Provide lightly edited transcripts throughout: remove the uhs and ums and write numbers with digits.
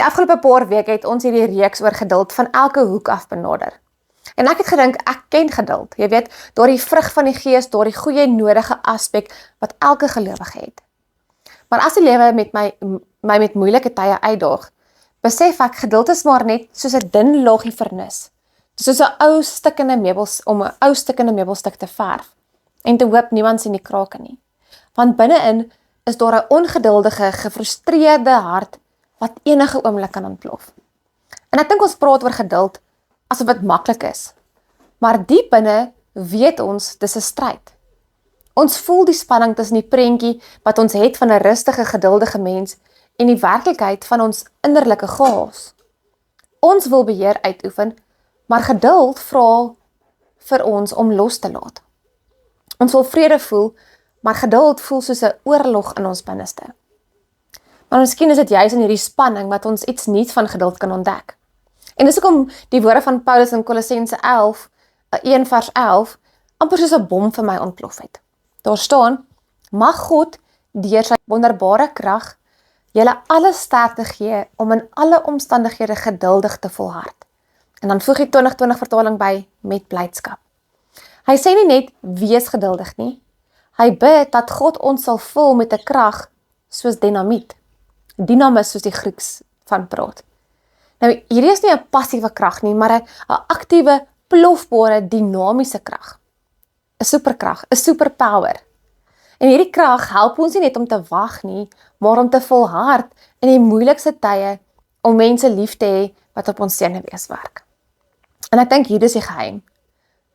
afgelope paar weke het ons hierdie reeks oor geduld van elke hoek af benader. En ek het gedink, ek ken geduld. Jy weet, door die vrug van die gees, door die goeie nodige aspek wat elke gelowige het. Maar as die lewe met my met moeilike tye uitdaag, besef ek, geduld is maar net soos 'n dun laagie vernis. Soos 'n ou stikkende meubels, om 'n ou stikkende meubelstuk te verf. En te hoop niemand sien die krake nie. Want binne-in is daar 'n ongeduldige, gefrustreerde hart wat enige oomblik kan ontplof. En ek dink ons praat oor geduld asof dit maklik is. Maar diep binne weet ons dis 'n stryd. Ons voel die spanning tussen die prentjie wat ons het van 'n rustige, geduldige mens en die werklikheid van ons innerlike chaos. Ons wil beheer uitoefen, maar geduld vra vir ons om los te laat. Ons wil vrede voel, maar geduld voel soos 'n oorlog in ons binneste. Maar miskien is dit juis in hierdie spanning wat ons iets nuuts van geduld kan ontdek. En dis hoekom die woorde van Paulus in Kolossense 1 vers 11, amper soos 'n bom vir my ontplof het. Daar staan, mag God deur sy wonderbare krag julle alle sterkte gee om in alle omstandighede geduldig te volhard. En dan voeg die 2020 vertaling by, met blydskap. Hy sê nie net, wees geduldig nie. Hy bid dat God ons sal vul met 'n krag soos dinamiet. Dynamis soos die Grieks van praat. Nou, hierdie is nie 'n passiewe krag nie, maar 'n aktiewe, plofbare, dinamiese krag. 'n superkrag, 'n superpower. En hierdie krag help ons nie net om te wag nie, maar om te volhard in die moeilikste tye om mense lief te hê wat op ons senuwees werk. En ek dink hier is die geheim.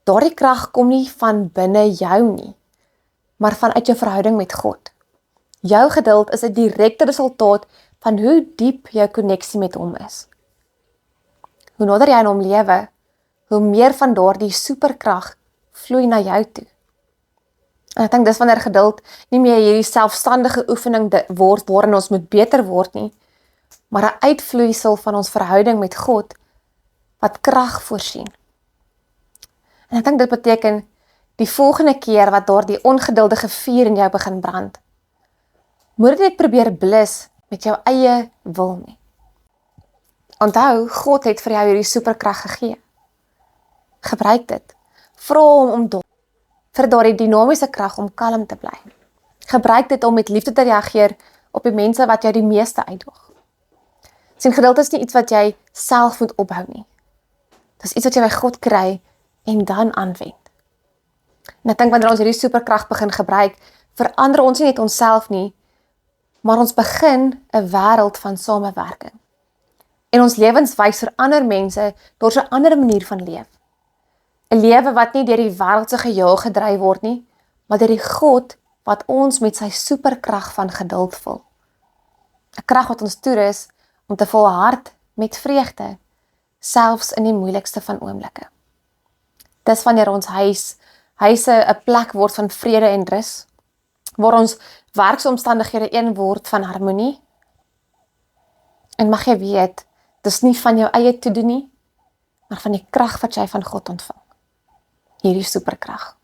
Daardie krag kom nie van binne jou nie, maar vanuit jou verhouding met God. Jou geduld is 'n direkte resultaat van hoe diep jou koneksie met hom is. Hoe nader jy aan hom lewe, hoe meer van daardie superkrag vloei na jou toe. En ek dink dis wanneer geduld nie meer hierdie selfstandige oefening word waarin ons moet beter word nie, maar 'n uitvloeisel van ons verhouding met God wat krag voorsien. En ek dink dit beteken die volgende keer wat daar die ongeduldige vuur in jou begin brand, moet dit net probeer blus met jou eie wil nie. Onthou, God het vir jou hierdie superkrag gegee. Gebruik dit. Vra hom om vir daardie dinamiese krag om kalm te bly. Gebruik dit om met liefde te reageer op die mense wat jou die meeste uitdaag. Sien, geduld is nie iets wat jy self moet ophou nie. Dit is iets wat jy by God kry en dan aanwend. En ek dink wanneer ons hierdie superkrag begin gebruik, verander ons nie net onsself nie, maar ons begin 'n wêreld van samewerking. En ons lewens wys vir ander mense deur 'n ander manier van leef. 'n Lewe wat nie deur die wêreldse gejaag gedryf word nie, maar deur die God wat ons met sy superkrag van geduld vul. 'n Krag wat ons toerus om te volhard met vreugde, selfs in die moeilikste van oomblikke. Dis wanneer ons huise 'n plek word van vrede en rus, waar ons werksomstandighede een word van harmonie. En mag jy weet, dis nie van jou eie te doen nie, maar van die krag wat jy van God ontvang. Hierdie superkrag.